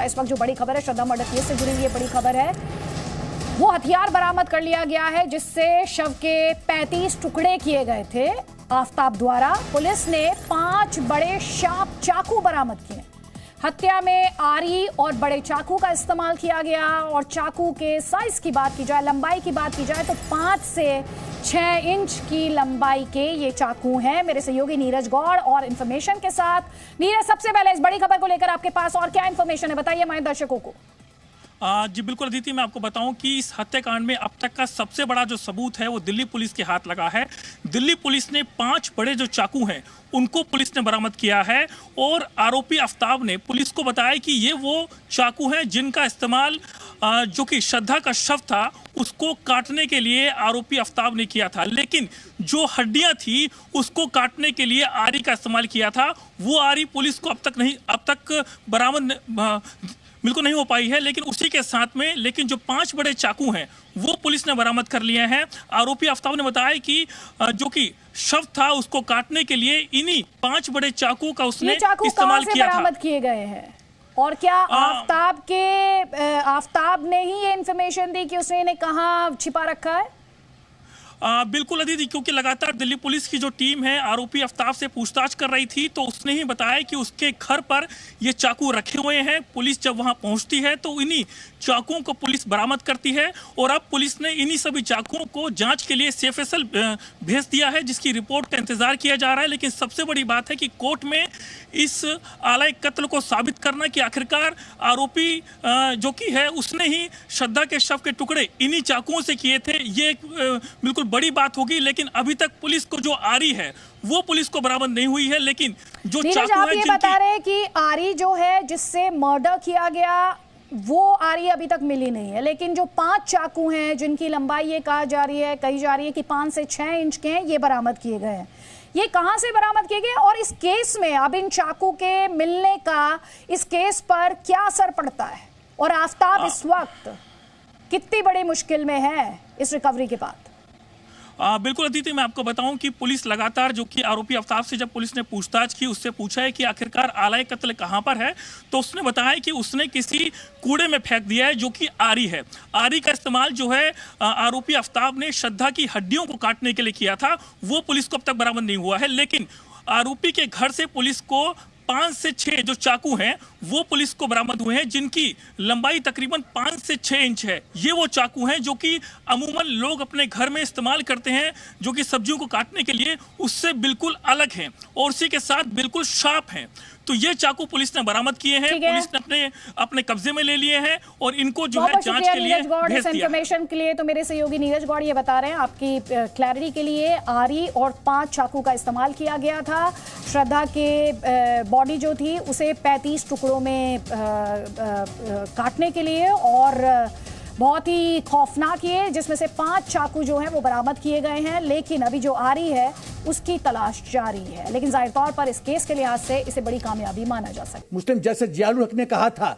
इस वक्त जो बड़ी खबर है श्रद्धा मर्डर केस से जुड़ी हुई बड़ी खबर है, वो हथियार बरामद कर लिया गया है जिससे शव के 35 टुकड़े किए गए थे आफताब द्वारा। पुलिस ने 5 बड़े शार्प चाकू बरामद किए। हत्या में आरी और बड़े चाकू का इस्तेमाल किया गया और चाकू के साइज की बात की जाए, लंबाई की बात की जाए तो 5 से 6 इंच की लंबाई के ये चाकू हैं। मेरे सहयोगी नीरज गौड़ और इंफॉर्मेशन के साथ। नीरज, सबसे पहले इस बड़ी खबर को लेकर आपके पास और क्या इंफॉर्मेशन है, बताइए हमारे दर्शकों को। जी बिल्कुल अदिति, मैं आपको बताऊं कि इस हत्याकांड में अब तक का सबसे बड़ा जो सबूत है वो दिल्ली पुलिस के हाथ लगा है। दिल्ली पुलिस ने 5 बड़े जो चाकू हैं उनको पुलिस ने बरामद किया है और आरोपी आफताब ने पुलिस को बताया कि ये वो चाकू हैं जिनका इस्तेमाल जो कि श्रद्धा का शव था उसको काटने के लिए आरोपी आफताब ने किया था, लेकिन जो हड्डियां थी उसको काटने के लिए आरी का इस्तेमाल किया था। वो आरी पुलिस को अब तक बरामद बिल्कुल नहीं हो पाई है, लेकिन उसी के साथ में जो 5 बड़े चाकू हैं वो पुलिस ने बरामद कर लिए हैं। आरोपी आफताब ने बताया कि जो कि शव था उसको काटने के लिए इन्हीं 5 बड़े चाकू का उसने इस्तेमाल किया था। बरामद किए गए हैं और क्या आफताब ने ही ये इंफॉर्मेशन दी कि उसने इन्हें कहाँ छिपा रखा है? बिल्कुल अदिति, क्योंकि लगातार दिल्ली पुलिस की जो टीम है आरोपी आफताब से पूछताछ कर रही थी तो उसने ही बताया कि उसके घर पर ये चाकू रखे हुए हैं। पुलिस जब वहां पहुंचती है तो इन्हीं चाकुओं को पुलिस बरामद करती है और अब पुलिस ने इन्हीं सभी चाकुओं को जांच के लिए सीएफएसएल भेज दिया है, जिसकी रिपोर्ट का इंतजार किया जा रहा है। लेकिन सबसे बड़ी बात है कि कोर्ट में इस आलय कत्ल को साबित करना कि आखिरकार आरोपी जो कि है उसने ही श्रद्धा के शव के टुकड़े इन्हीं चाकुओं से किए थे, ये बिल्कुल बड़ी बात होगी। लेकिन अभी तक पुलिस को जो आरी है वो पुलिस को बरामद नहीं हुई है, लेकिन जो चाकू आप ये बता रहे हैं कि आरी जो है जिससे मर्डर किया गया वो आरी अभी तक मिली नहीं है, लेकिन जो 5 चाकू हैं जिनकी लंबाई ये कही जा रही है कि 5 से 6 इंच के हैं, ये बरामद किए गए हैं। ये कहां से बरामद किए गए और इस केस में अब इन चाकू के मिलने का इस केस पर क्या असर पड़ता है और आफताब इस वक्त कितनी बड़ी मुश्किल में है इस रिकवरी के बाद? बिल्कुल अदिति, मैं आपको बताऊं कि पुलिस लगातार जो कि आरोपी आफताब से जब पुलिस ने पूछताछ की, उससे पूछा है कि आखिरकार आलय कत्ल कहां पर है, तो उसने बताया कि उसने किसी कूड़े में फेंक दिया है जो कि आरी है। आरी का इस्तेमाल जो है आरोपी आफताब ने श्रद्धा की हड्डियों को काटने के लिए किया था, वो पुलिस को अब तक बरामद नहीं हुआ है। लेकिन आरोपी के घर से पुलिस को 5 से 6 जो चाकू हैं वो पुलिस को बरामद हुए हैं, जिनकी लंबाई तकरीबन 5 से 6 इंच है। ये वो चाकू हैं जो कि अमूमन लोग अपने घर में इस्तेमाल करते हैं, जो कि सब्जियों को काटने के लिए, उससे बिल्कुल अलग हैं और उसी के साथ बिल्कुल शार्प हैं। तो ये चाकू पुलिस ने बरामद किए हैं, पुलिस ने अपने कब्जे में ले लिए हैं और इनको जो है जांच के लिए भेज दिया। इन्फॉर्मेशन के लिए तो मेरे सहयोगी नीरज गौड़ ये बता रहे हैं, आपकी क्लैरिटी के लिए, आरी और 5 चाकू का इस्तेमाल किया गया था। श्रद्धा के बॉडी जो थी उसे 35 टुकड़ों में काटने के लिए और बहुत ही खौफनाक ये, जिसमें से 5 चाकू जो हैं वो बरामद किए गए हैं, लेकिन अभी जो आरी है उसकी तलाश जारी है। लेकिन जाहिर तौर पर इस केस के लिहाज से इसे बड़ी कामयाबी माना जा सकता है। मुस्लिम जैसे जियाउल हक ने कहा था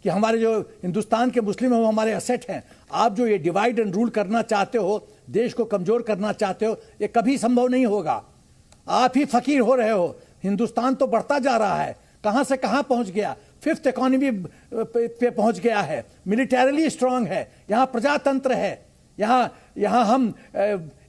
कि हमारे जो हिंदुस्तान के मुस्लिम हैं वो हमारे एसेट हैं। आप जो ये डिवाइड एंड रूल करना चाहते हो, देश को कमजोर करना चाहते हो, ये कभी संभव नहीं होगा। आप ही फकीर हो रहे हो। हिंदुस्तान तो बढ़ता जा रहा है, कहां से कहां पहुंच गया, 5th इकोनॉमी पे पहुंच गया है, मिलिटरीली स्ट्रांग है, यहाँ प्रजातंत्र है, यहाँ हम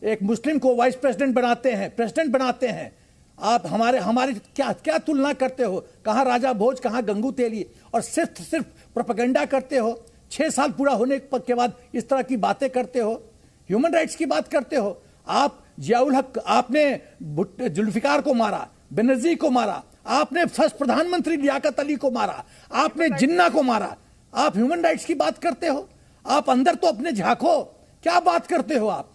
एक मुस्लिम को वाइस प्रेसिडेंट बनाते हैं, प्रेसिडेंट बनाते हैं। आप हमारी क्या तुलना करते हो? कहाँ राजा भोज, कहाँ गंगू तेली, और सिर्फ प्रोपेगेंडा करते हो। 6 साल पूरा होने के बाद इस तरह की बातें करते हो, ह्यूमन राइट्स की बात करते हो। आप जियाउल हक, आपने जुल्फिकार को मारा, बेनजीर को मारा, आपने फर्स्ट प्रधानमंत्री लियाकत अली को मारा, आपने जिन्ना को मारा। आप ह्यूमन राइट्स की बात करते हो? आप अंदर तो अपने झांको, क्या बात करते हो आप?